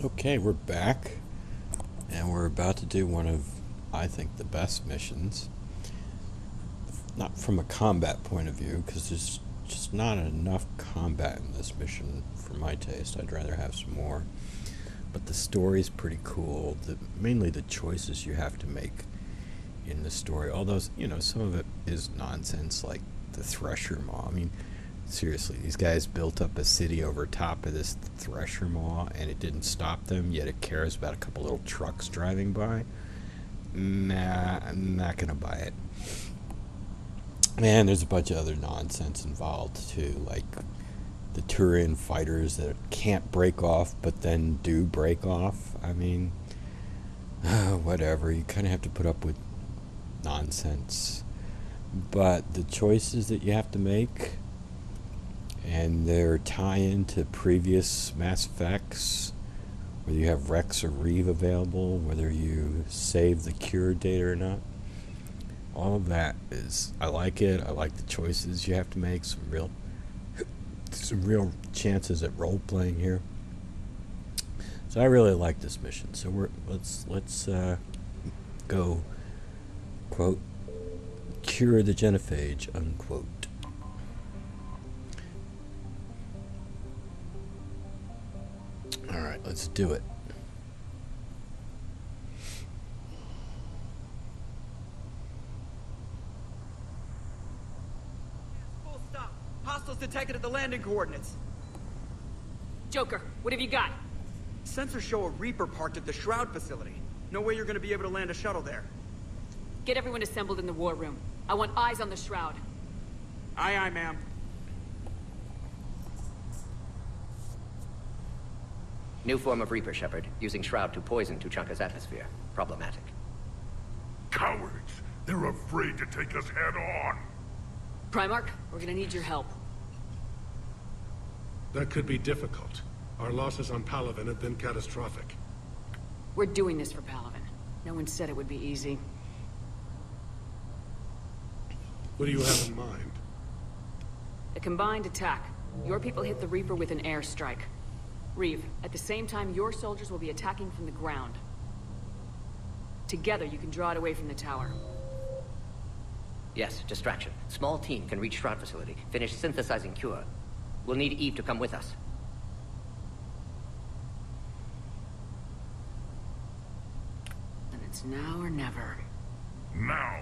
Okay, we're back, and we're about to do one of, I think, the best missions. Not from a combat point of view, because there's just not enough combat in this mission for my taste. I'd rather have some more. But the story's pretty cool. Mainly the choices you have to make in the story. Although, you know, some of it is nonsense, like the Thresher Maw. I mean, seriously, these guys built up a city over top of this Thresher Maw, and it didn't stop them, yet it cares about a couple little trucks driving by. Nah, I'm not gonna buy it. And there's a bunch of other nonsense involved, too, like the Turian fighters that can't break off, but then do break off. I mean, whatever, you kind of have to put up with nonsense. But the choices that you have to make, and their tie-in to previous Mass Effects, whether you have Rex or Reeve available, whether you save the cure data or not, all of that is, I like it. I like the choices you have to make. Some real chances at role-playing here. So I really like this mission. So let's go, quote, cure the genophage, unquote. Alright, let's do it. Full stop. Hostiles detected at the landing coordinates. Joker, what have you got? Sensors show a Reaper parked at the Shroud facility. No way you're gonna be able to land a shuttle there. Get everyone assembled in the war room. I want eyes on the Shroud. Aye, aye, ma'am. New form of Reaper, Shepard, using Shroud to poison Tuchanka's atmosphere. Problematic. Cowards! They're afraid to take us head-on! Primarch, we're gonna need your help. That could be difficult. Our losses on Palaven have been catastrophic. We're doing this for Palaven. No one said it would be easy. What do you have in mind? A combined attack. Your people hit the Reaper with an airstrike. Reeve, at the same time, your soldiers will be attacking from the ground. Together, you can draw it away from the tower. Yes, distraction. Small team can reach Shroud facility, finish synthesizing cure. We'll need Eve to come with us. And it's now or never. Now!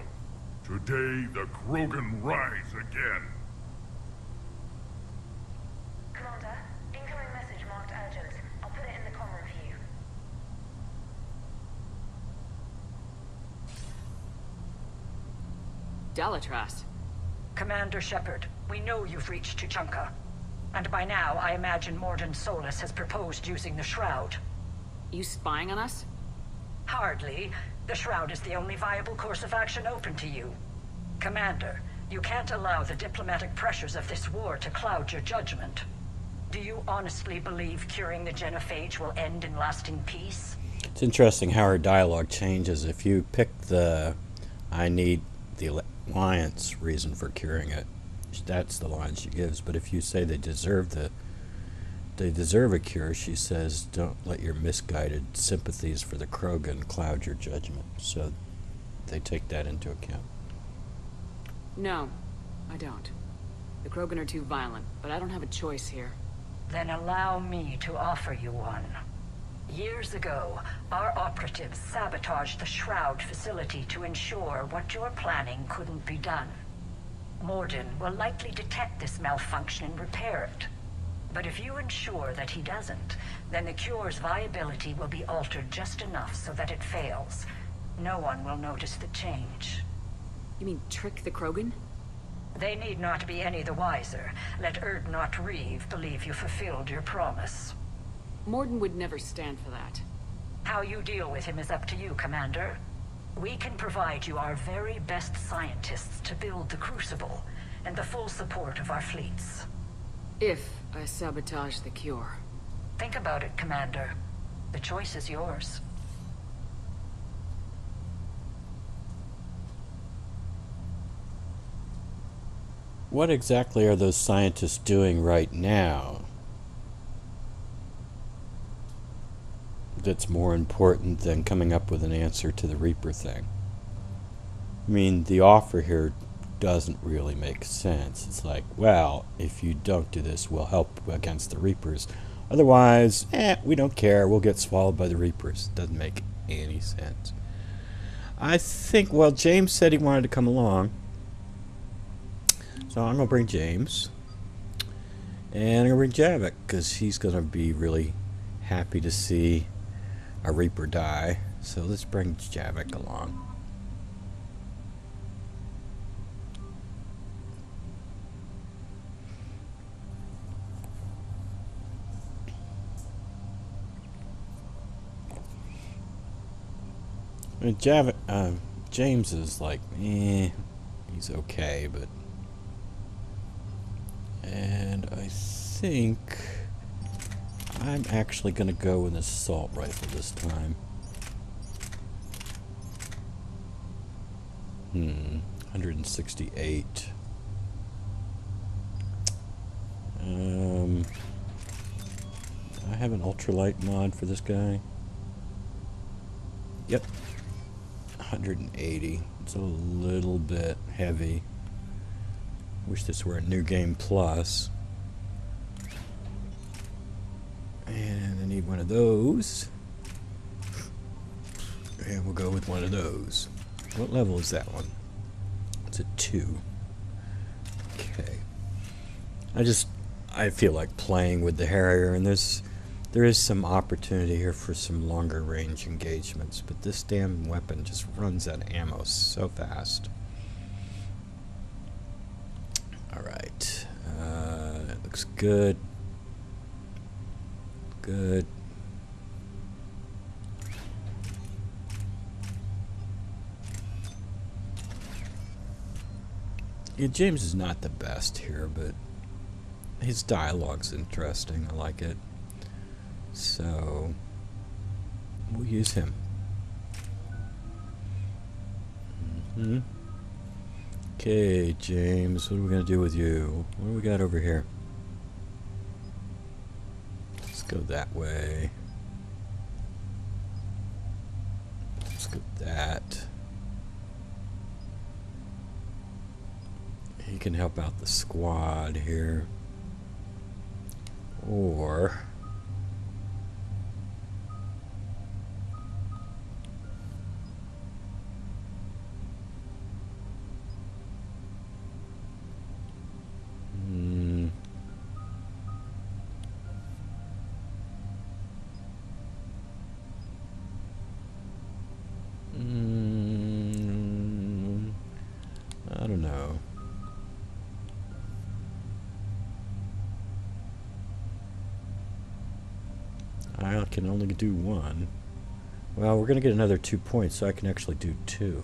Today, the Krogan rise again! Commander, incoming message marked urgent. I'll put it in the comm room for you. Delatrast. Commander Shepard, we know you've reached Tuchanka. And by now, I imagine Mordin Solus has proposed using the Shroud. You spying on us? Hardly. The Shroud is the only viable course of action open to you. Commander, you can't allow the diplomatic pressures of this war to cloud your judgment. Do you honestly believe curing the genophage will end in lasting peace? It's interesting how her dialogue changes. If you pick the I need the Alliance reason for curing it, that's the line she gives. But if you say they deserve a cure, she says, don't let your misguided sympathies for the Krogan cloud your judgment. So they take that into account. No, I don't. The Krogan are too violent, but I don't have a choice here. Then allow me to offer you one. Years ago, our operatives sabotaged the Shroud facility to ensure what you're planning couldn't be done. Mordin will likely detect this malfunction and repair it. But if you ensure that he doesn't, then the cure's viability will be altered just enough so that it fails. No one will notice the change. You mean trick the Krogan? They need not be any the wiser. Let not Reeve believe you fulfilled your promise. Mordin would never stand for that. How you deal with him is up to you, Commander. We can provide you our very best scientists to build the Crucible, and the full support of our fleets. If I sabotage the cure. Think about it, Commander. The choice is yours. What exactly are those scientists doing right now? that's more important than coming up with an answer to the Reaper thing. I mean, the offer here doesn't really make sense. It's like, well, if you don't do this, we'll help against the Reapers. Otherwise, we don't care. We'll get swallowed by the Reapers. Doesn't make any sense. I think, well, James said he wanted to come along. So I'm going to bring James. And I'm going to bring Javik, because he's going to be really happy to see a Reaper die. So let's bring Javik along. James is like, he's okay, but... And I think I'm actually going to go with an assault rifle this time. 168. I have an ultralight mod for this guy. Yep. 180. It's a little bit heavy. Wish this were a new game plus. And I need one of those. And we'll go with one of those. What level is that one? It's a 2. Okay. I feel like playing with the Harrier, and there is some opportunity here for some longer range engagements, but this damn weapon just runs out of ammo so fast. Alright, that looks good. Good. Yeah, James is not the best here, but his dialogue's interesting. I like it. So, we'll use him. Okay, James, what are we going to do with you? What do we got over here? Let's go that way. Let's go that. He can help out the squad here. Or... I don't know. I can only do one. Well, we're going to get another 2 points, so I can actually do 2.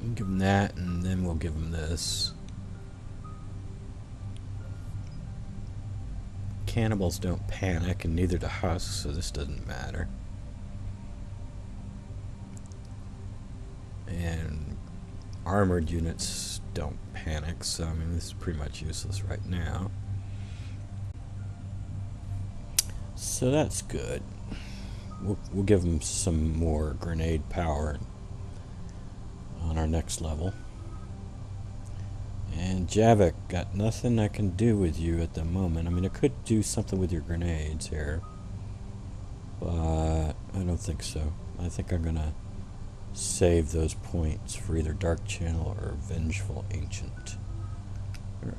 We'll give him that, and then we'll give him this. Cannibals don't panic, and neither do husks, so this doesn't matter. And armored units don't panic, so I mean this is pretty much useless right now. So that's good. We'll give them some more grenade power on our next level. And Javik, got nothing I can do with you at the moment. I mean, I could do something with your grenades here, but I don't think so. I think I'm gonna save those points for either Dark Channel or Vengeful Ancient. Alright.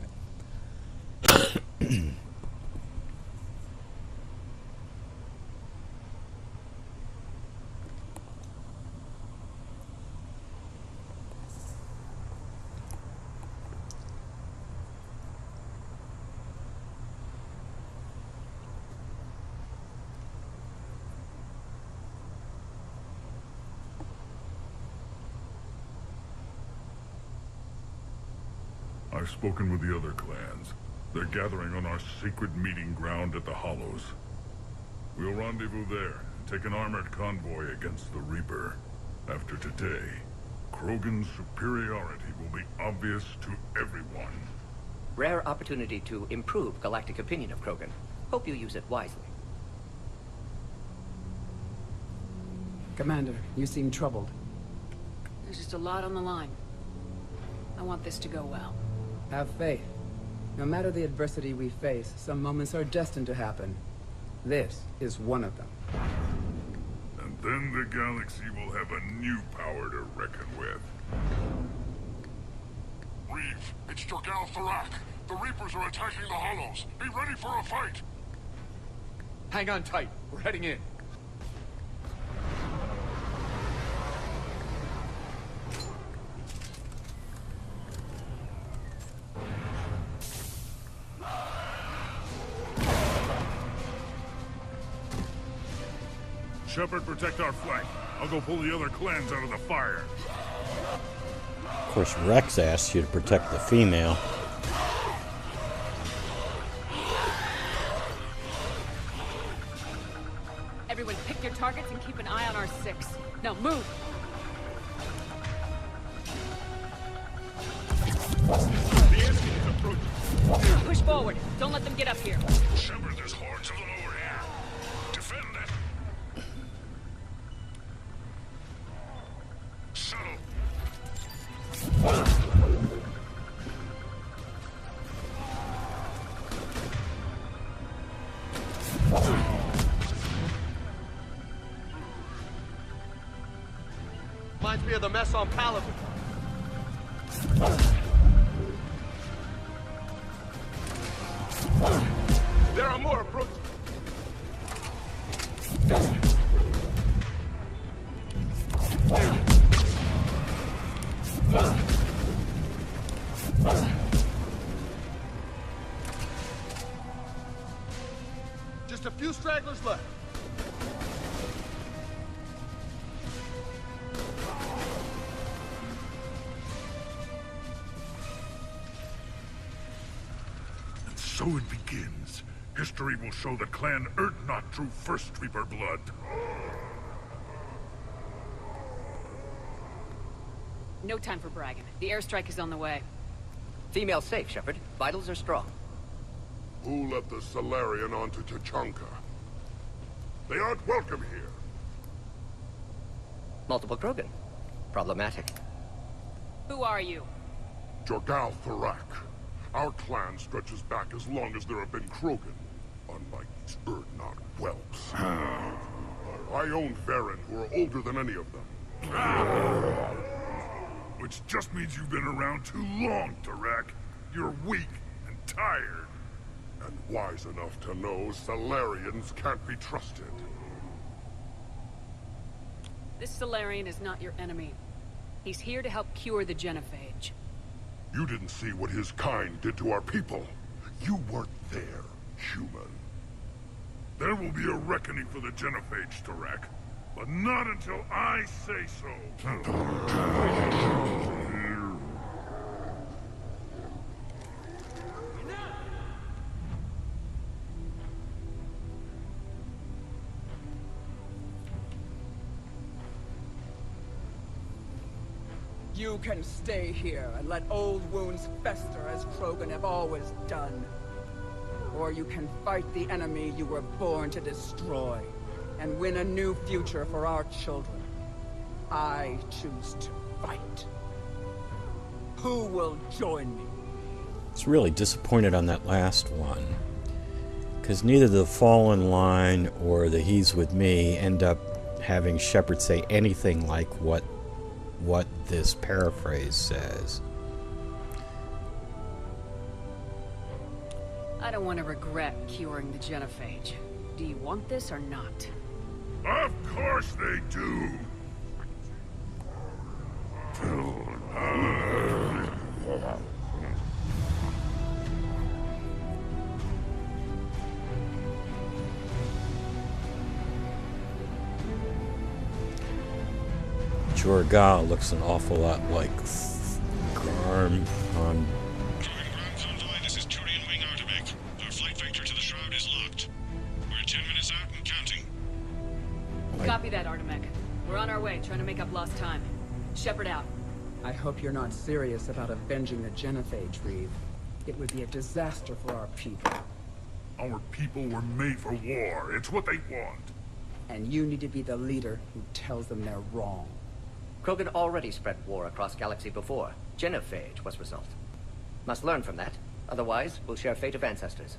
I've spoken with the other clans. They're gathering on our secret meeting ground at the Hollows. We'll rendezvous there and take an armored convoy against the Reaper. After today, Krogan's superiority will be obvious to everyone. Rare opportunity to improve galactic opinion of Krogan. Hope you use it wisely. Commander, you seem troubled. There's just a lot on the line. I want this to go well. Have faith. No matter the adversity we face, some moments are destined to happen. This is one of them. And then the galaxy will have a new power to reckon with. Reeve, it's Jorgal Tharak. The Reapers are attacking the Hollows. Be ready for a fight! Hang on tight. We're heading in. Shepard, protect our flank. I'll go pull the other clans out of the fire. Of course, Rex asks you to protect the female. Everyone pick your targets and keep an eye on our 6. Now move! The enemy is approaching. Push forward. Don't let them get up here. Shepard, there's hordes of them over here. Defend it! Shuttle! Reminds me of the mess on Palaven. There are more approaching. Just a few stragglers left. And so it begins. History will show that Clan Erdnot drew first Reaper blood. No time for bragging. The airstrike is on the way. Female safe, Shepard. Vitals are strong. Who let the Salarian onto Tuchanka? They aren't welcome here. Multiple Krogan. Problematic. Who are you? Jorgal Tharak. Our clan stretches back as long as there have been Krogan. Unlike these Erdnot whelps. I own Varen, who are older than any of them. Which just means you've been around too long, Tharak. You're weak and tired. And wise enough to know Salarians can't be trusted. This Salarian is not your enemy. He's here to help cure the genophage. You didn't see what his kind did to our people. You weren't there, human. There will be a reckoning for the genophage, Tharak. But not until I say so. You can stay here and let old wounds fester as Krogan have always done. Or you can fight the enemy you were born to destroy, and win a new future for our children. I choose to fight. Who will join me? It's really disappointed on that last one, because neither the Fallen line or the He's With Me end up having Shepard say anything like what this paraphrase says. I don't want to regret curing the genophage. Do you want this or not? Of course they do. Jorgal looks an awful lot like Garm on. Ground convoy, this is Turian Wing Artebec. Our flight vector to the Shroud is locked. We're 10 minutes out and counting. Copy that, Artemek. We're on our way, trying to make up lost time. Shepard out. I hope you're not serious about avenging the genophage, Reeve. It would be a disaster for our people. Our people were made for war. It's what they want. And you need to be the leader who tells them they're wrong. Krogan already spread war across galaxy before. Genophage was result. Must learn from that. Otherwise, we'll share fate of ancestors.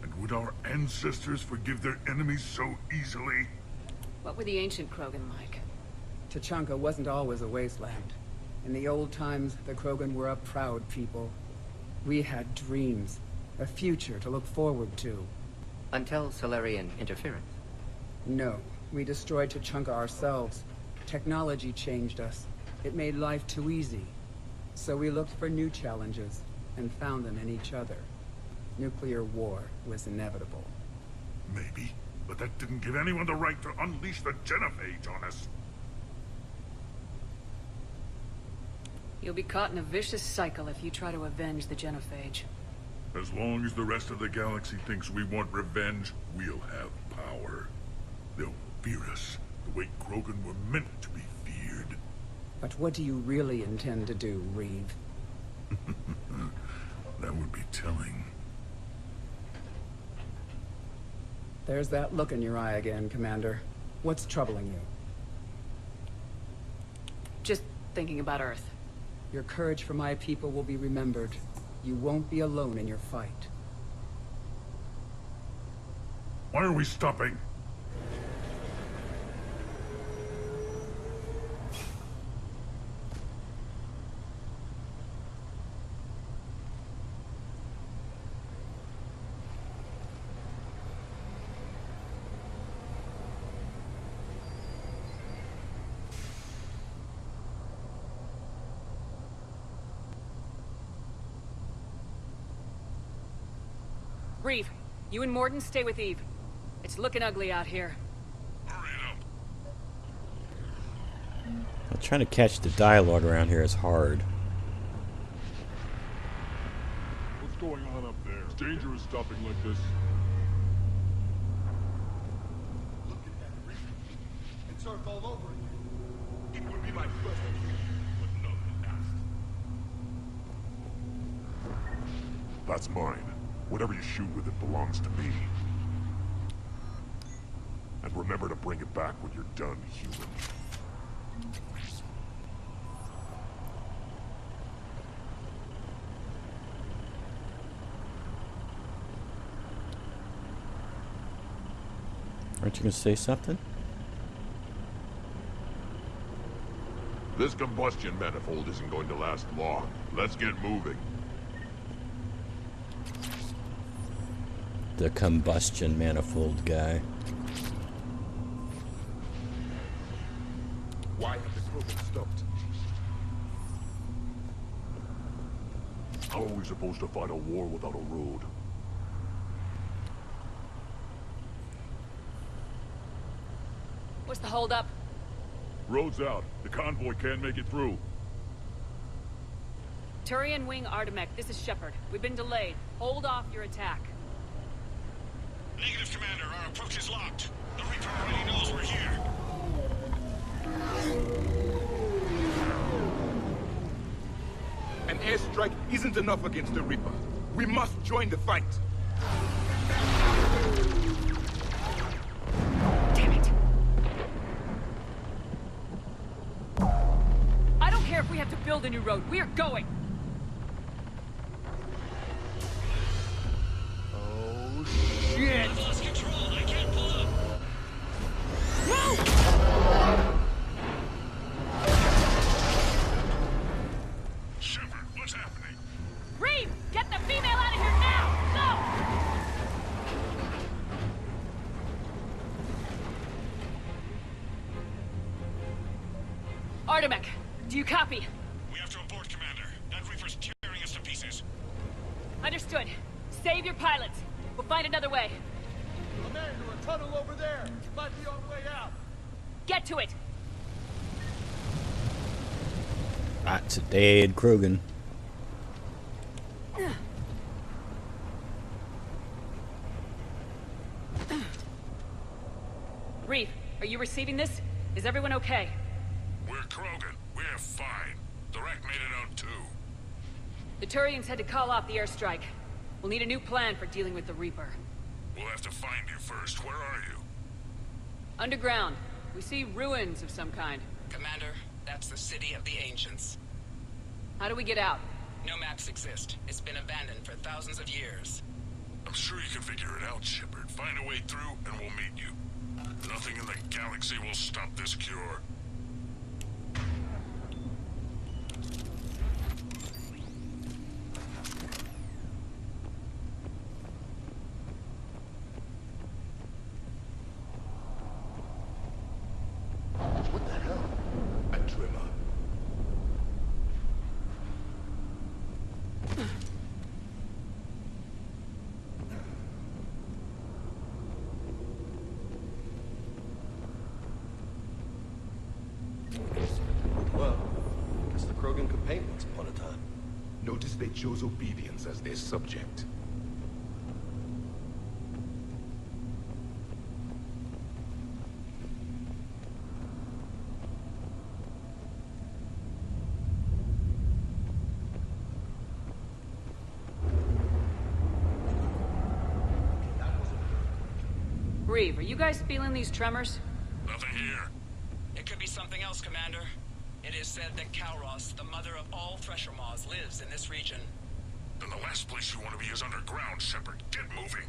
And would our ancestors forgive their enemies so easily? What were the ancient Krogan like? Tuchanka wasn't always a wasteland. In the old times, the Krogan were a proud people. We had dreams, a future to look forward to. Until Salarian interference. No, we destroyed Tuchanka ourselves. Technology changed us. It made life too easy. So we looked for new challenges, and found them in each other. Nuclear war was inevitable. Maybe, but that didn't give anyone the right to unleash the genophage on us. You'll be caught in a vicious cycle if you try to avenge the genophage. As long as the rest of the galaxy thinks we want revenge, we'll have power. They'll fear us the way Krogan were meant to be feared. But what do you really intend to do, Reeve? That would be telling. There's that look in your eye again, Commander. What's troubling you? Just thinking about Earth. Your courage for my people will be remembered. You won't be alone in your fight. Why are we stopping? Reeve, you and Mordin stay with Eve. It's looking ugly out here. Hurry up. Well, trying to catch the dialogue around here is hard. What's going on up there? It's dangerous stopping like this. Look at that reef. It's Earth all over again. It would be my first, but not the last. That's mine. Whatever you shoot with it belongs to me. And remember to bring it back when you're done, human. Aren't you gonna say something? This combustion manifold isn't going to last long. Let's get moving. The combustion manifold guy. Why have the Krogan stopped? How are we supposed to fight a war without a road? What's the holdup? Road's out. The convoy can't make it through. Turian Wing Artemek, this is Shepard. We've been delayed. Hold off your attack. Negative, Commander. Our approach is locked. The Reaper already knows we're here. An airstrike isn't enough against the Reaper. We must join the fight. Damn it! I don't care if we have to build a new road. We are going! Shit! I've lost control. I can't pull up. Shepard, what's happening? Reeve! Get the female out of here now! Go! Artemek, do you copy? We have to abort, Commander. That Reaper's tearing us to pieces. Understood. Save your pilots. We'll find another way. Commander, a tunnel over there. Might be our way out. Get to it! That's a dead Krogan. Reeve, are you receiving this? Is everyone okay? We're Krogan. We're fine. The wreck made it out too. The Turians had to call off the airstrike. We'll need a new plan for dealing with the Reaper. We'll have to find you first. Where are you? Underground. We see ruins of some kind. Commander, that's the City of the Ancients. How do we get out? No maps exist. It's been abandoned for thousands of years. I'm sure you can figure it out, Shepard. Find a way through, and we'll meet you. Nothing in the galaxy will stop this cure. What the hell? A trimmer. Well, I guess the Krogan could paint once upon a time. Notice they chose obedience as their subject. Reeve, are you guys feeling these tremors? Nothing here. It could be something else, Commander. It is said that Kalros, the mother of all Thresher Maws, lives in this region. Then the last place you want to be is underground, Shepard. Get moving.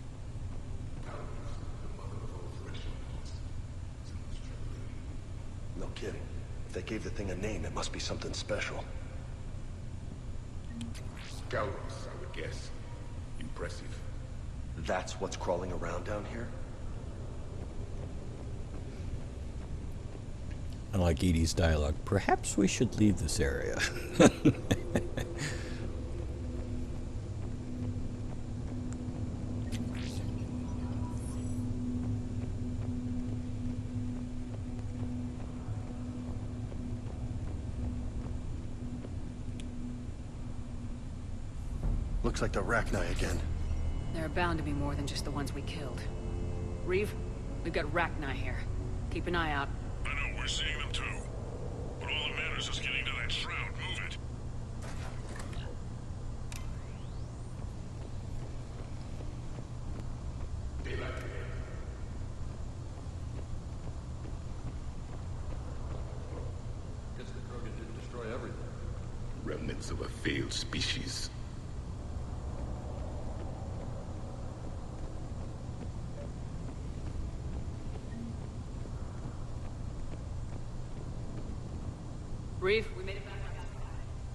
No kidding. If they gave the thing a name, it must be something special. Kalros, I would guess. Impressive. That's what's crawling around down here? I like Edie's dialogue. Perhaps we should leave this area. Looks like the Rachni again. There are bound to be more than just the ones we killed. Reeve, we've got Rachni here. Keep an eye out. I know, we're seeing them too. But all that matters is getting to that shroud. Move it. Guess the Krogan didn't destroy everything. Remnants of a failed species. Reeve, we made it back.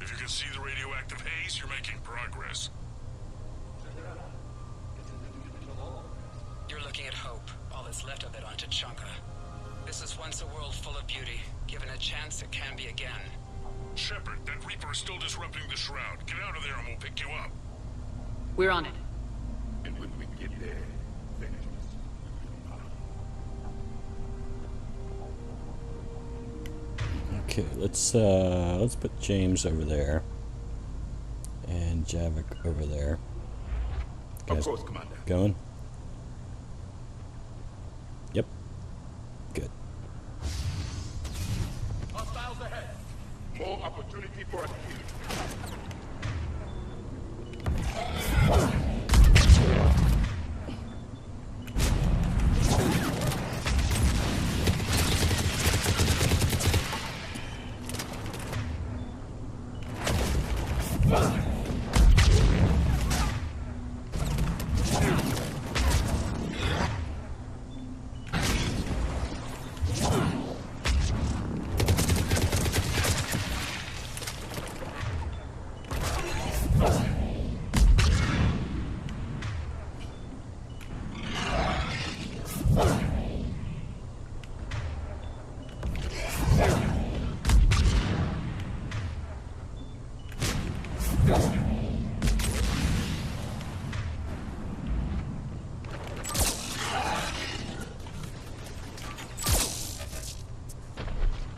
If you can see the radioactive haze, you're making progress. You're looking at hope, all that's left of it on Tuchanka. This is once a world full of beauty. Given a chance, it can be again. Shepard, that Reaper is still disrupting the shroud. Get out of there and we'll pick you up. We're on it. And when we get there, finish Okay, let's put James over there. And Javik over there. Of course, Commander. Going? Yep. Good. Hostiles ahead. More opportunity for a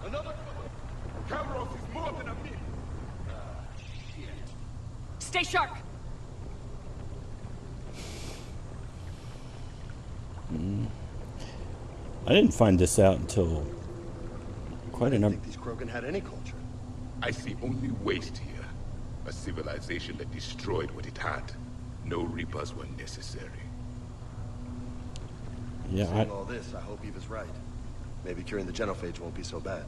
Another Kalros is more than a myth. Stay sharp! I didn't find this out until quite a I didn't number. think these Krogan had any culture. I see only waste here. A civilization that destroyed what it had. No Reapers were necessary. Yeah, Saying all this, I hope Eve is right. Maybe curing the genophage won't be so bad.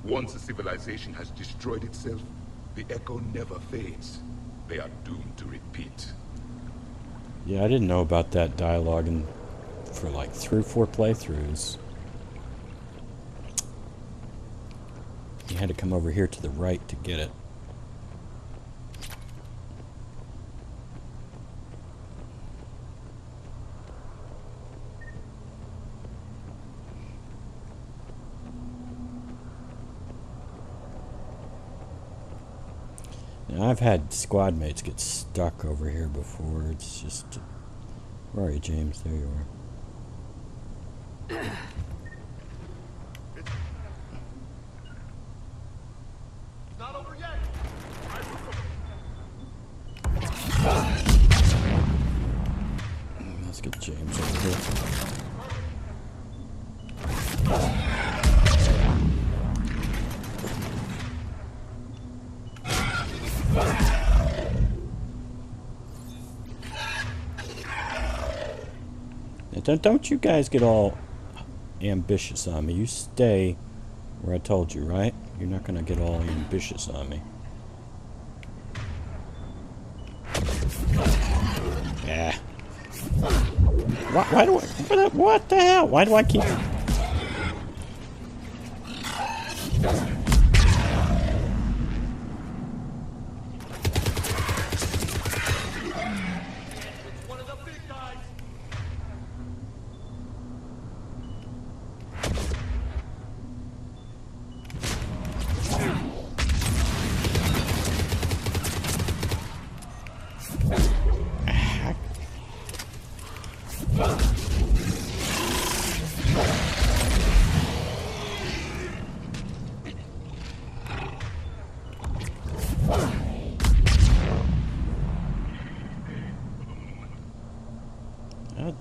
Once a civilization has destroyed itself, the echo never fades. They are doomed to repeat. Yeah, I didn't know about that dialogue for like 3 or 4 playthroughs. You had to come over here to the right to get it. Now, I've had squad mates get stuck over here before. It's just... Where are you, James? There you are. It's not over yet. Let's get James over here. Don't you guys get all ambitious on me. You stay where I told you, right? You're not gonna get all ambitious on me. Yeah. Why do I... What the hell? Why do I keep...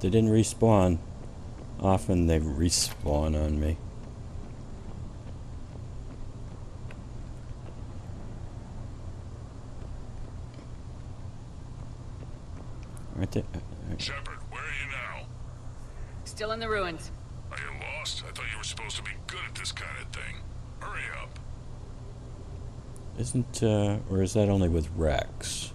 They didn't respawn. Often they respawn on me. Right there. Shepard, where are you now? Still in the ruins. Are you lost? I thought you were supposed to be good at this kind of thing. Hurry up. Isn't, or is that only with Rex?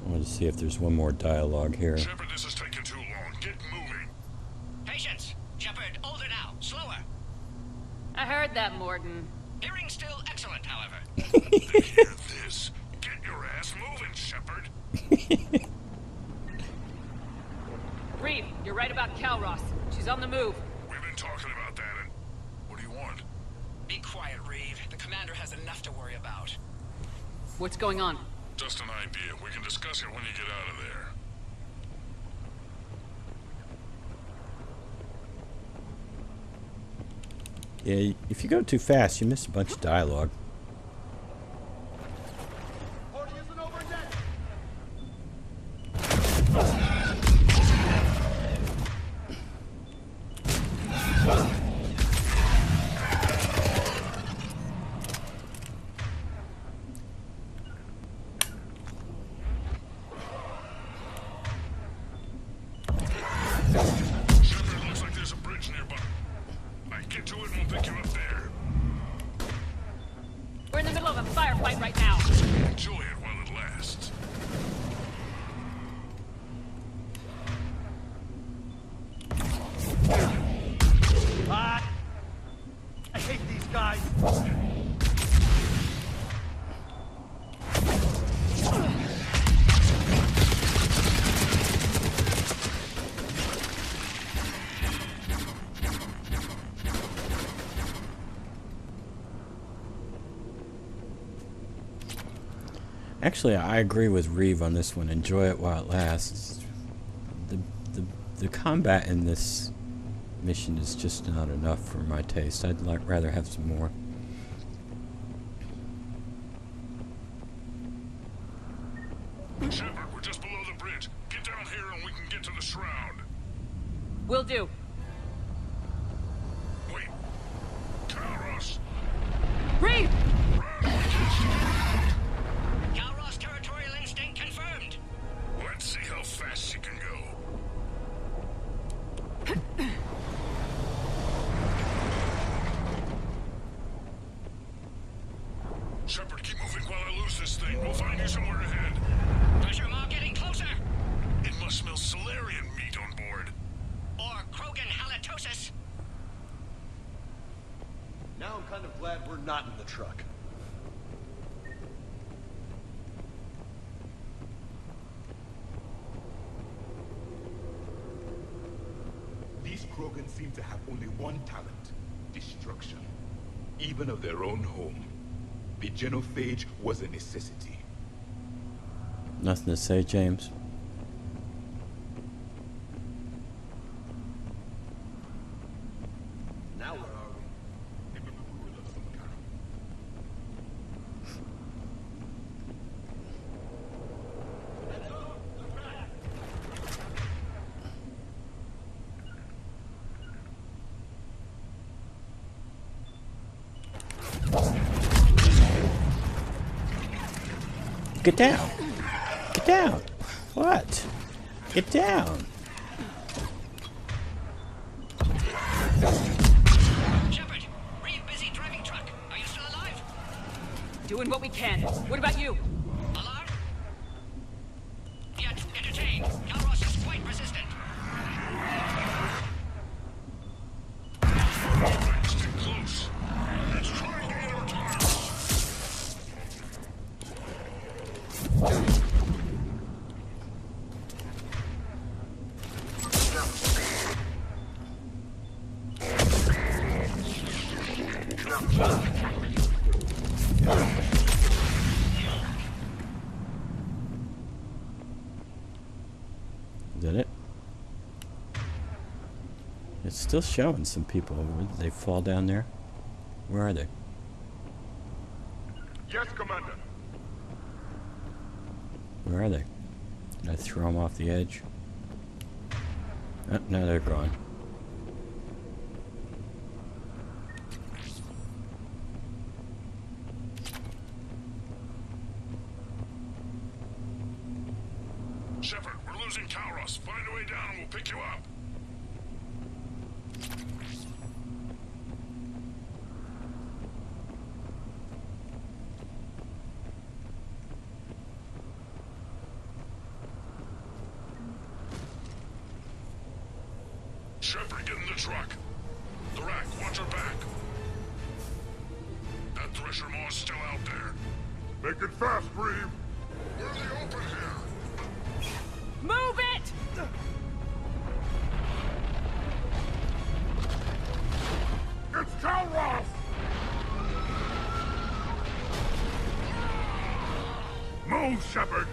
I want to see if there's one more dialogue here. Shepard, this is taking too long. Get moving. Patience! Shepard, older now. Slower. I heard that, Mordin. Hearing still excellent, however. They hear this. Get your ass moving, Shepard. Reeve, you're right about Kalros. She's on the move. We've been talking about that, and what do you want? Be quiet, Reeve. The commander has enough to worry about. What's going on? Just an idea. We can discuss it when you get out of there. Yeah, if you go too fast, you miss a bunch of dialogue. Party isn't over yet. Shepard, looks like there's a bridge nearby. Get to it and we'll pick you up there. We're in the middle of a firefight right now. Enjoy it while it lasts. I hate these guys. Actually, I agree with Reeve on this one. Enjoy it while it lasts. The combat in this mission is just not enough for my taste. I'd rather have some more. Shepard, we're just below the bridge. Get down here and we can get to the the shroud. Will do. Wait. Kalros. Reeve! Kalros territorial instinct confirmed. Let's see how fast she can go. Shepard, keep moving while I lose this thing. We'll find you somewhere ahead. Pressure mark getting closer. It must smell Salarian meat on board. Or Krogan halitosis. Now I'm kind of glad we're not in the truck. These Krogan seem to have only one talent: destruction. Even of their own home. The genophage was a necessity. Nothing to say, James. Now where are we? Get down. Get down. What? Get down. Shepard, Reeve busy driving truck. Are you still alive? Doing what we can. What about you? Alarm? Yet entertained. Kalros is quite resistant. Stay close. It's trying to hit our tires. Did it? It's still showing some people. Did they fall down there? Where are they? Yes, Commander. Where are they? Did I throw them off the edge? Oh, no, they're gone. Shepard, we're losing Kalros. Find a way down and we'll pick you up. Shepard, get in the truck. The rack, watch her back. That thresher maw's still out there. Make it fast, Reeve. We're in the open here. Move it! It's Kalros! Move, Shepard!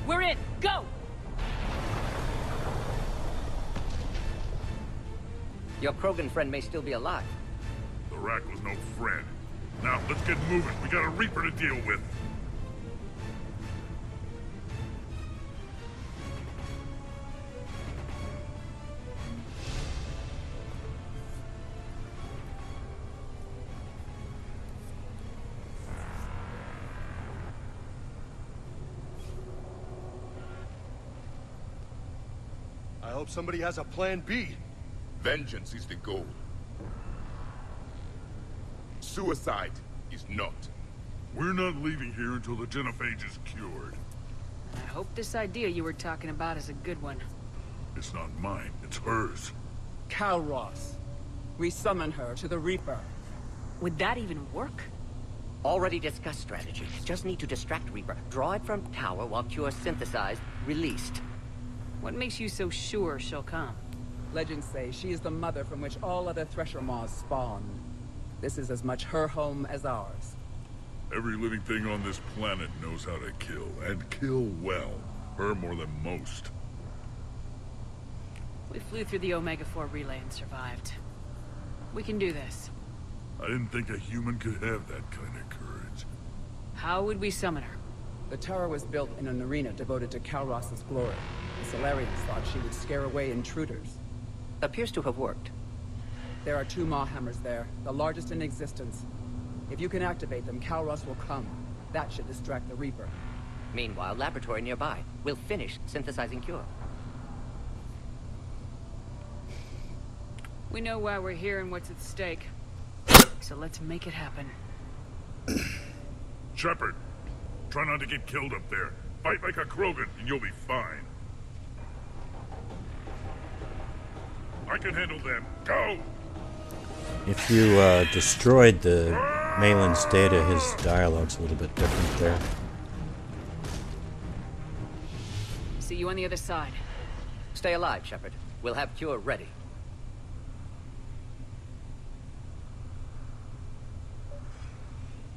We're in. Go! Your Krogan friend may still be alive. The rack was no friend. Now, let's get moving. We got a Reaper to deal with. I hope somebody has a plan B. Vengeance is the goal. Suicide is not. We're not leaving here until the genophage is cured. I hope this idea you were talking about is a good one. It's not mine, it's hers. Kalros. We summon her to the Reaper. Would that even work? Already discussed strategy. Just need to distract Reaper. Draw it from tower while Cure synthesized, released. What makes you so sure she'll come? Legends say she is the mother from which all other Thresher Maws spawned. This is as much her home as ours. Every living thing on this planet knows how to kill, and kill well. Her more than most. We flew through the Omega-4 relay and survived. We can do this. I didn't think a human could have that kind of courage. How would we summon her? The tower was built in an arena devoted to Kalros' glory. Salarians thought she would scare away intruders. Appears to have worked. There are 2 Maw hammers there, the largest in existence. If you can activate them, Kalros will come. That should distract the Reaper. Meanwhile, laboratory nearby. We'll finish synthesizing cure. We know why we're here and what's at stake. So let's make it happen. Shepard, try not to get killed up there. Fight like a Krogan and you'll be fine. I can handle them. Go! If you destroyed the Malin's data, his dialogue's a little bit different there. See you on the other side. Stay alive, Shepard. We'll have cure ready.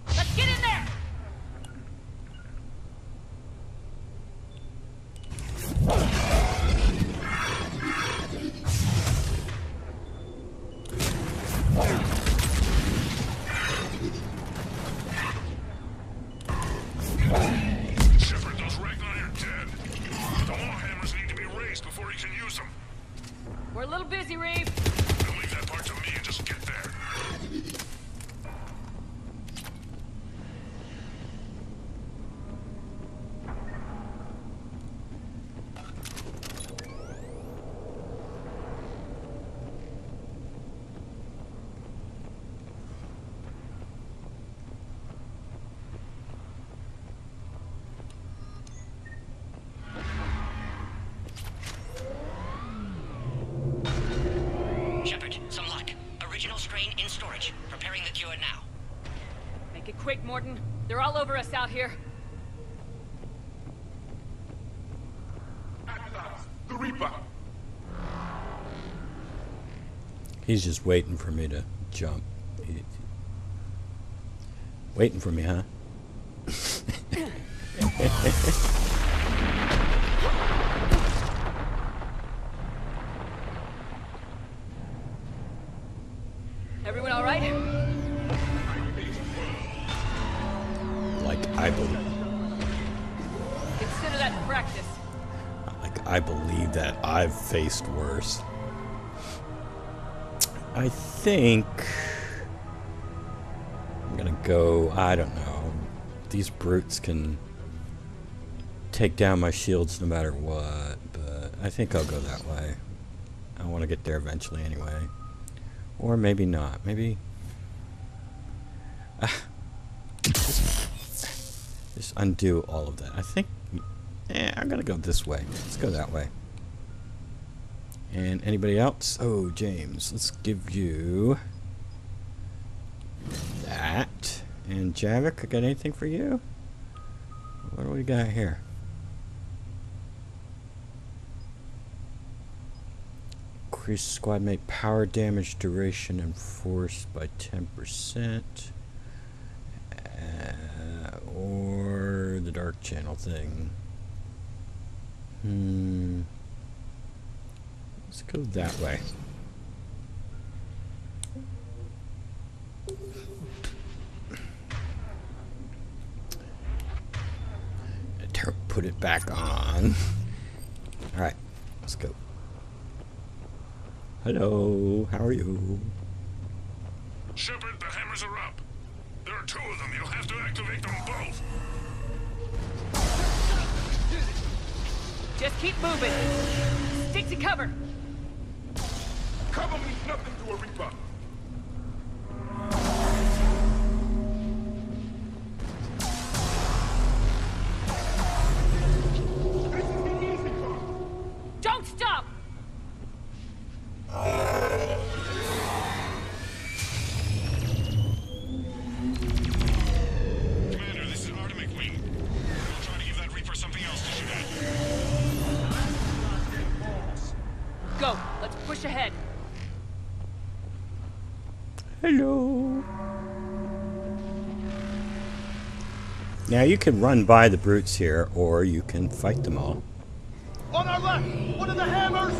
Let's get in there! Shepard, those Ragnar are dead. The Warhammers need to be raised before he can use them. We're a little busy, Reeve. I'll leave that part to me and just get there. Shepard, some luck. Original strain in storage. Preparing the cure now. Make it quick, Mordin. They're all over us out here. At last, the Reaper! He's just waiting for me to jump. Waiting for me, huh? Everyone all right? Like, I believe. Consider that practice. Like, I believe that I've faced worse. I think I'm gonna go, I don't know. These brutes can take down my shields no matter what, but I think I'll go that way. I want to get there eventually anyway. Or maybe not. Maybe... just undo all of that. I think... I'm gonna go this way. Let's go that way. And anybody else? Oh, James. Let's give you... that. And Javik, I got anything for you? What do we got here? Increase squad mate power damage duration and force by 10%. Or the dark channel thing. Let's go that way. Put it back on. Alright, let's go. Hello, how are you? Shepard, the hammers are up. There are 2 of them. You'll have to activate them both. Just keep moving. Stick to cover. Cover means nothing to a Reaper. Don't stop! Commander, this is Artemic Wing. We'll try to give that Reaper something else to shoot at. Go, let's push ahead. Hello. Now you can run by the brutes here, or you can fight them all. On our left! One of the hammers!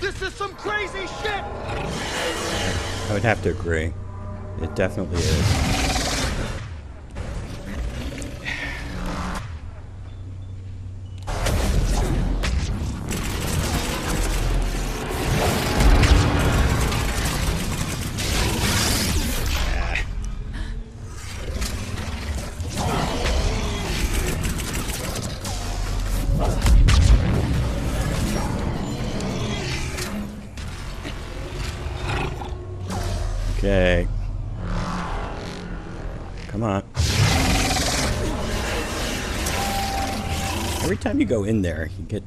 This is some crazy shit! I would have to agree. It definitely is. Okay. Come on. Every time you go in there, you get...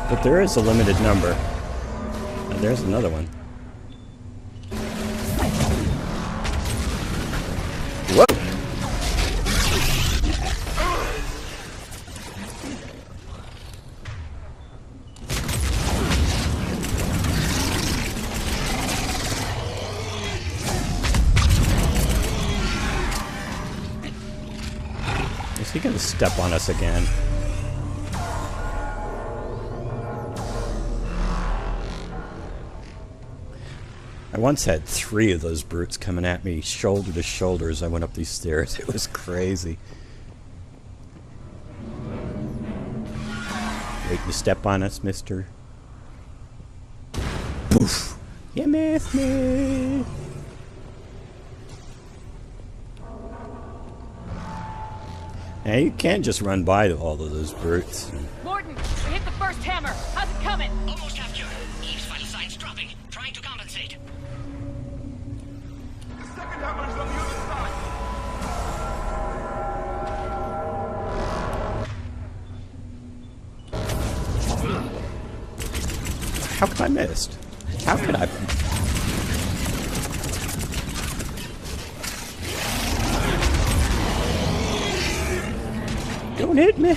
But there is a limited number. And there's another one. Whoa! Is he gonna step on us again? I once had 3 of those brutes coming at me shoulder to shoulder as I went up these stairs. It was crazy. Wait to step on us, mister. Poof! You missed me! Now you can't just run by all of those brutes. Mordin, we hit the first hammer. How's it coming? Almost captured. Eve's vital signs dropping. Trying to compensate. The second hammer's on the other side! How could I missed? How could I? Don't hit me.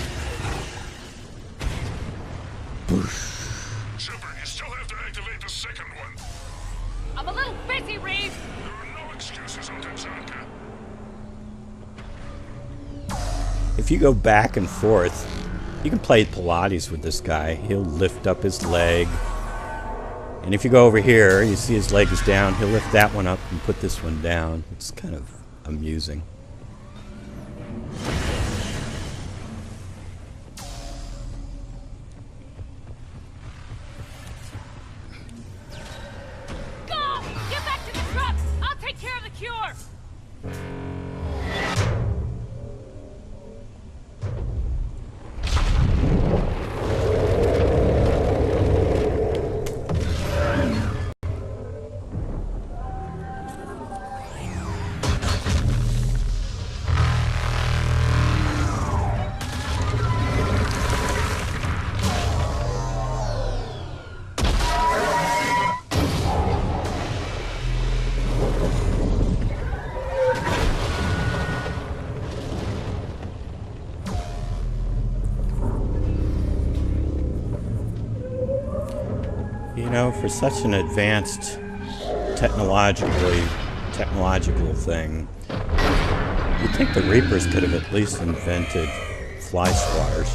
Shepard, you still have to activate the second one. I'm a little busy, Reeve. There are no excuses on Tuchanka. If you go back and forth, you can play Pilates with this guy. He'll lift up his leg. And if you go over here, you see his leg is down. He'll lift that one up and put this one down. It's kind of amusing. Go! Get back to the trucks! I'll take care of the cure! You know, for such an advanced technological thing, you'd think the Reapers could have at least invented fly swatters.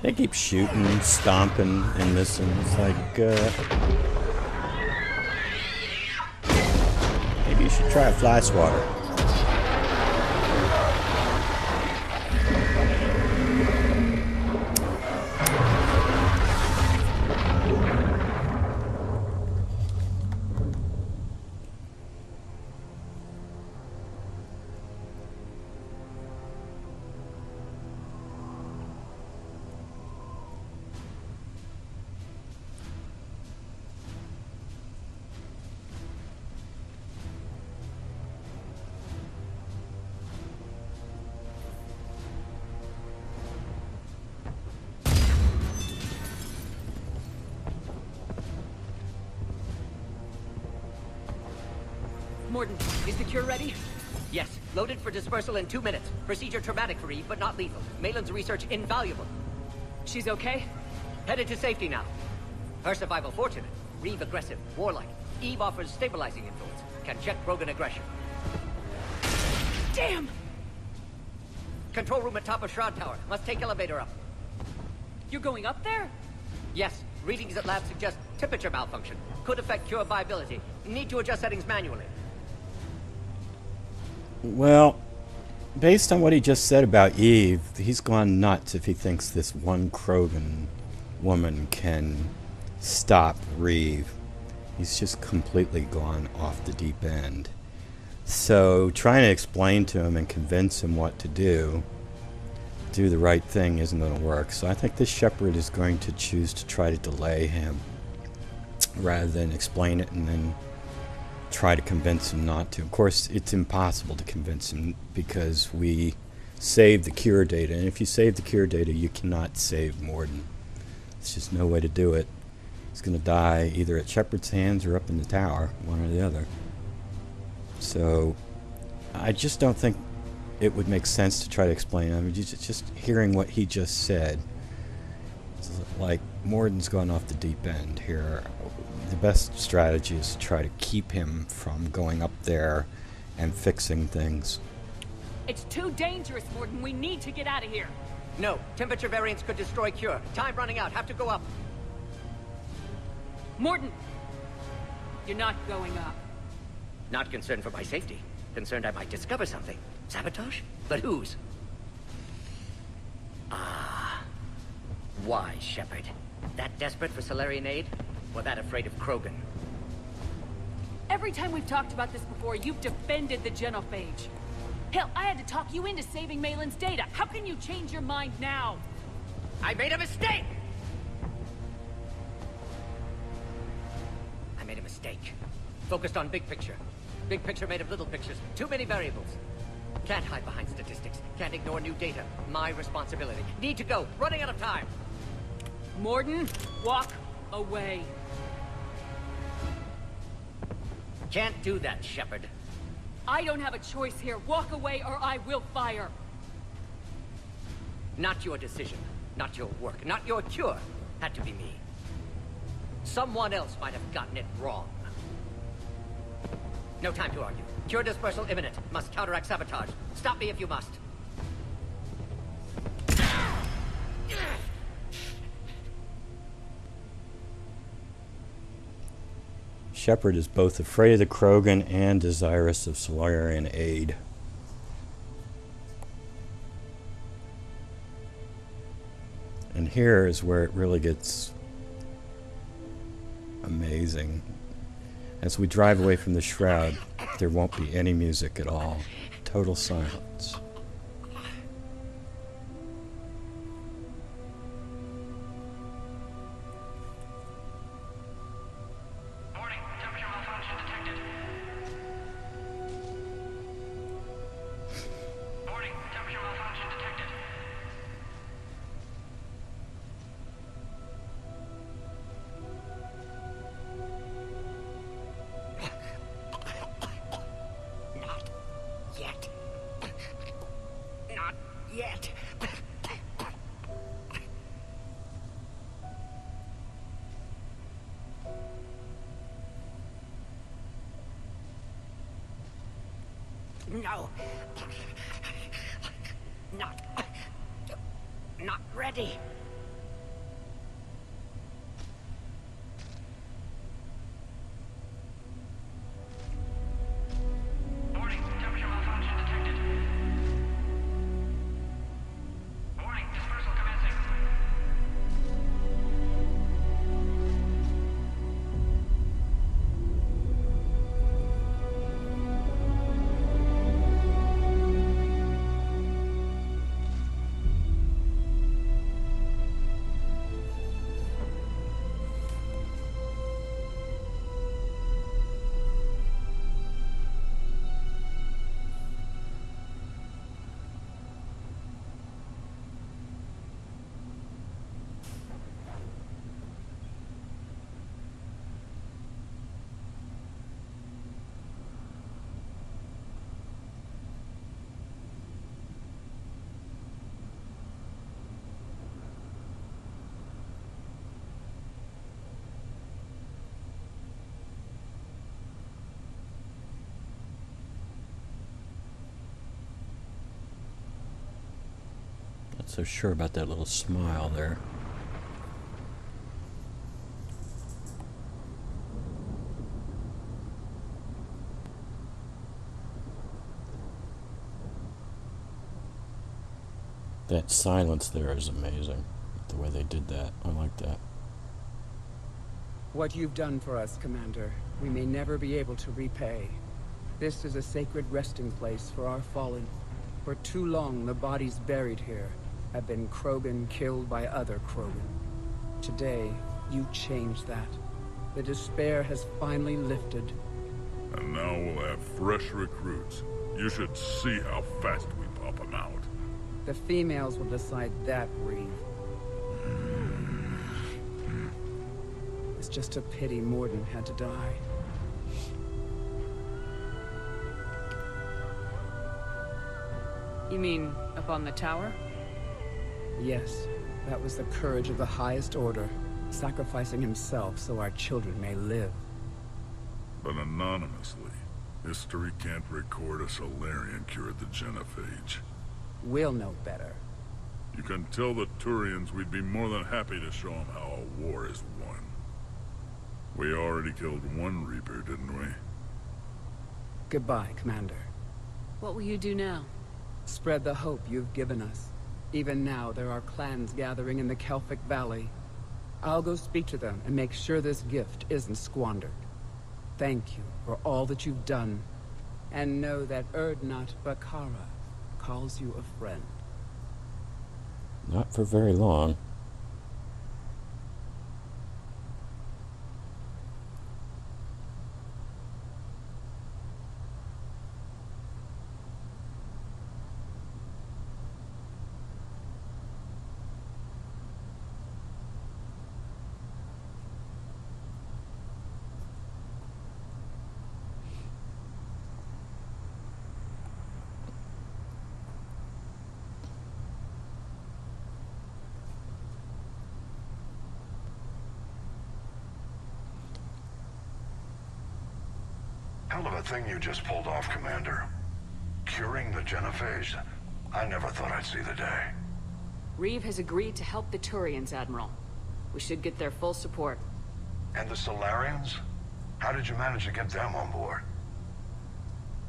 They keep shooting, stomping, and missing. It's like, maybe you should try a fly swatter. Mordin, is the cure ready? Yes. Loaded for dispersal in 2 minutes. Procedure traumatic for Eve, but not lethal. Malin's research invaluable. She's okay? Headed to safety now. Her survival fortunate. Reeve aggressive, warlike. Eve offers stabilizing influence. Can check Krogan aggression. Damn! Control room at top of Shroud Tower. Must take elevator up. You're going up there? Yes. Readings at lab suggest temperature malfunction. Could affect cure viability. Need to adjust settings manually. Well, based on what he just said about Eve, he's gone nuts if he thinks this one Krogan woman can stop Reeve. He's just completely gone off the deep end. So trying to explain to him and convince him what to do the right thing isn't going to work. So I think this Shepard is going to choose to try to delay him rather than explain it and then try to convince him not to. Of course, it's impossible to convince him because we saved the cure data, and if you save the cure data, you cannot save Mordin. There's just no way to do it. He's going to die either at Shepard's hands or up in the tower, one or the other. So I just don't think it would make sense to try to explain. I mean, just hearing what he just said, it's like Mordin's gone off the deep end here. The best strategy is to try to keep him from going up there and fixing things. It's too dangerous, Mordin. We need to get out of here. No. Temperature variance could destroy cure. Time running out. Have to go up. Mordin! You're not going up. Not concerned for my safety. Concerned I might discover something. Sabotage? But whose? Ah. Why, Shepard? That desperate for Salarian aid? Or that afraid of Krogan? Every time we've talked about this before, you've defended the genophage. Hell, I had to talk you into saving Malin's data. How can you change your mind now? I made a mistake! I made a mistake. Focused on big picture. Big picture made of little pictures. Too many variables. Can't hide behind statistics. Can't ignore new data. My responsibility. Need to go. Running out of time. Mordin, walk away. Can't do that, Shepard. I don't have a choice here. Walk away or I will fire. Not your decision. Not your work. Not your cure. Had to be me. Someone else might have gotten it wrong. No time to argue. Cure dispersal imminent. Must counteract sabotage. Stop me if you must. Shepard is both afraid of the Krogan and desirous of Salarian aid. And here is where it really gets amazing. As we drive away from the Shroud, there won't be any music at all. Total silence. Warning, temperature malfunction detected. Warning, temperature malfunction detected. Yet. No. Not ready. Warning, temperature malfunction detected. Warning, dispersal commencing. so sure about that little smile there. That silence there is amazing. The way they did that. I like that. What you've done for us, Commander, we may never be able to repay. This is a sacred resting place for our fallen. For too long, the bodies buried here have been Krogan killed by other Krogan. Today, you changed that. The despair has finally lifted. And now we'll have fresh recruits. You should see how fast we pop them out. The females will decide that, Reeve. It's just a pity Mordin had to die. You mean up on the tower? Yes, that was the courage of the highest order, sacrificing himself so our children may live. But anonymously. History can't record a Salarian cured the genophage. We'll know better. You can tell the Turians we'd be more than happy to show them how a war is won. We already killed one Reaper, didn't we? Goodbye, Commander. What will you do now? Spread the hope you've given us. Even now, there are clans gathering in the Kelphic Valley. I'll go speak to them and make sure this gift isn't squandered. Thank you for all that you've done. And know that Urdnot Bakara calls you a friend. Not for very long. Hell of a thing you just pulled off, Commander. Curing the genophage? I never thought I'd see the day. Reeve has agreed to help the Turians, Admiral. We should get their full support. And the Salarians? How did you manage to get them on board?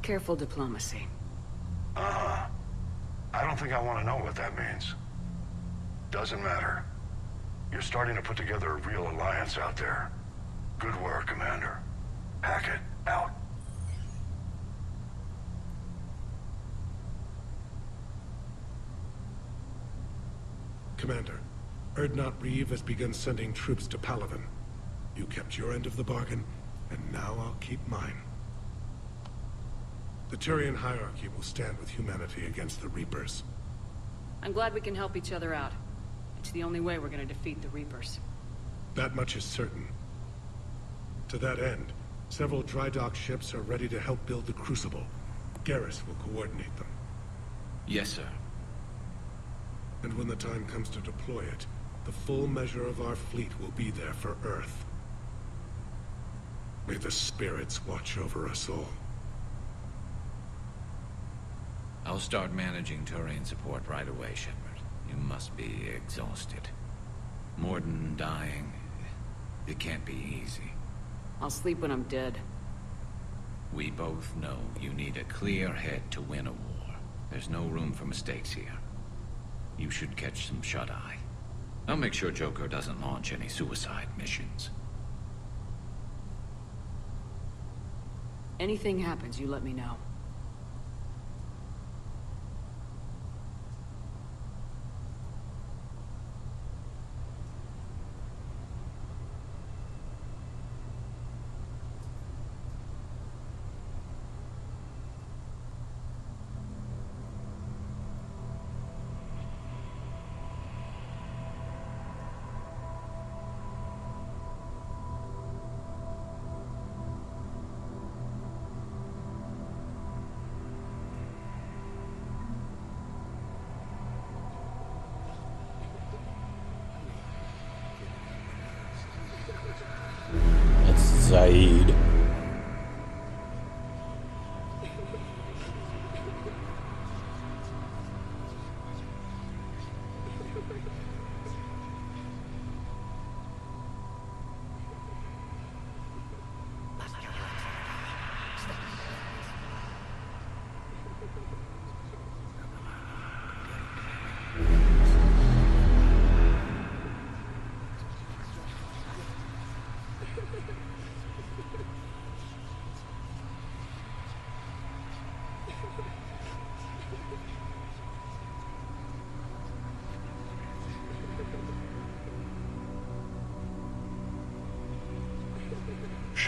Careful diplomacy. Uh-huh. I don't think I want to know what that means. Doesn't matter. You're starting to put together a real alliance out there. Good work, Commander. Hackett, out. Commander, Urdnot Reeve has begun sending troops to Palaven. You kept your end of the bargain, and now I'll keep mine. The Turian hierarchy will stand with humanity against the Reapers. I'm glad we can help each other out. It's the only way we're gonna defeat the Reapers. That much is certain. To that end, several dry dock ships are ready to help build the Crucible. Garrus will coordinate them. Yes, sir. And when the time comes to deploy it, the full measure of our fleet will be there for Earth. May the spirits watch over us all. I'll start managing Turian support right away, Shepard. You must be exhausted. Mordin dying. It can't be easy. I'll sleep when I'm dead. We both know you need a clear head to win a war. There's no room for mistakes here. You should catch some shut-eye. I'll make sure Joker doesn't launch any suicide missions. Anything happens, you let me know. Zaid.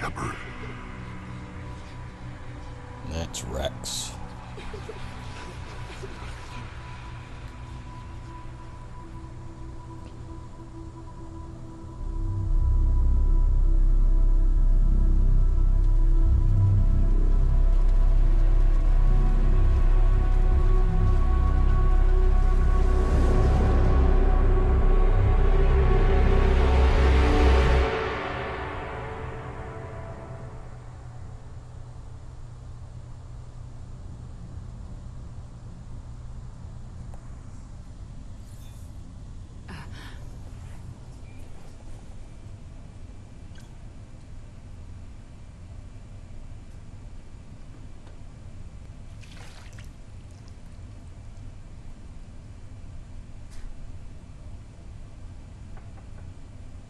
Shepard. That's Rex.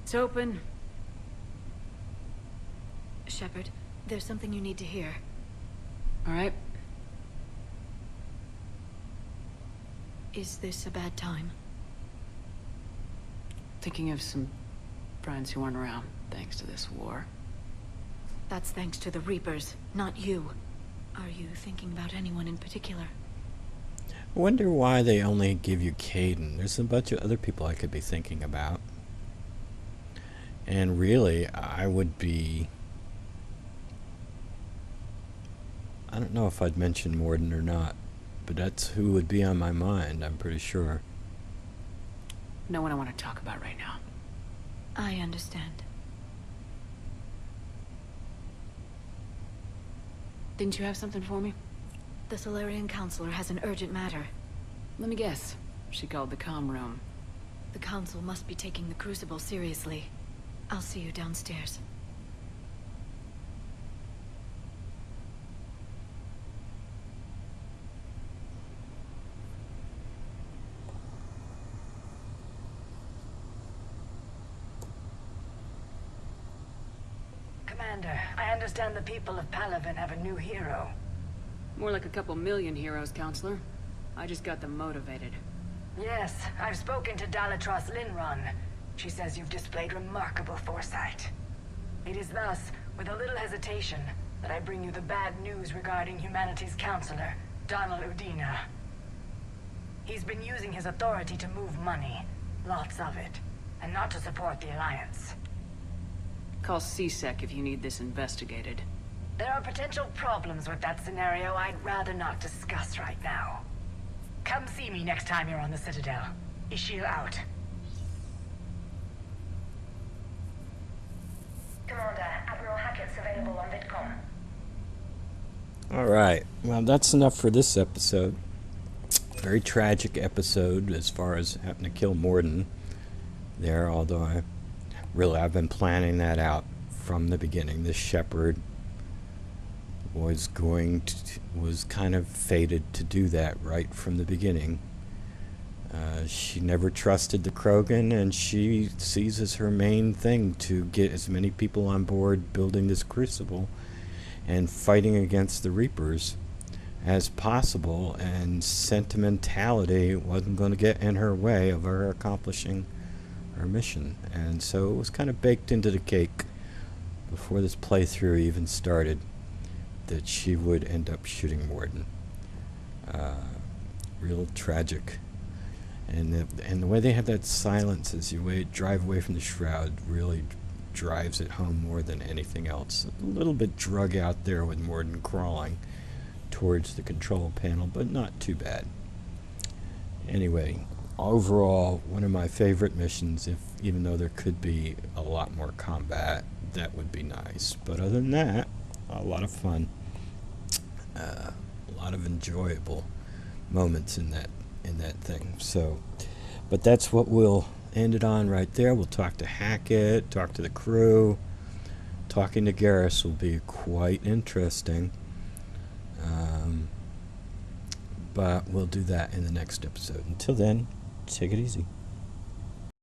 It's open. Shepard, there's something you need to hear. All right. Is this a bad time? Thinking of some friends who aren't around, thanks to this war. That's thanks to the Reapers, not you. Are you thinking about anyone in particular? I wonder why they only give you Caden. There's a bunch of other people I could be thinking about. And really, I would be... I don't know if I'd mention Mordin or not, but that's who would be on my mind, I'm pretty sure. No one I want to talk about right now. I understand. Didn't you have something for me? The Salarian counselor has an urgent matter. Let me guess. She called the comm room. The council must be taking the Crucible seriously. I'll see you downstairs. Commander, I understand the people of Palaven have a new hero. More like a couple million heroes, Counselor. I just got them motivated. Yes, I've spoken to Dalatros Linron. She says you've displayed remarkable foresight. It is thus, with a little hesitation, that I bring you the bad news regarding humanity's counselor, Donald Udina. He's been using his authority to move money, lots of it, and not to support the Alliance. Call CSEC if you need this investigated. There are potential problems with that scenario I'd rather not discuss right now. Come see me next time you're on the Citadel. Ishil out. Commander, Admiral Hackett's available on VidCom. Alright, well that's enough for this episode. Very tragic episode as far as having to kill Mordin there, although I've been planning that out from the beginning. This Shepard was kind of fated to do that right from the beginning. She never trusted the Krogan, and she sees as her main thing to get as many people on board building this Crucible and fighting against the Reapers as possible, and sentimentality wasn't going to get in her way of her accomplishing her mission. And so it was kind of baked into the cake before this playthrough even started that she would end up shooting Mordin. Real tragic. And the way they have that silence as you drive away from the shroud really drives it home more than anything else. A little bit drug out there with Mordin crawling towards the control panel, but not too bad. Anyway, overall, one of my favorite missions, even though there could be a lot more combat, that would be nice. But other than that, a lot of fun. A lot of enjoyable moments in that thing. So, but that's what we'll end it on right there. We'll talk to Hackett, talk to the crew. Talking to Garrus will be quite interesting. But we'll do that in the next episode. Until then, take it easy.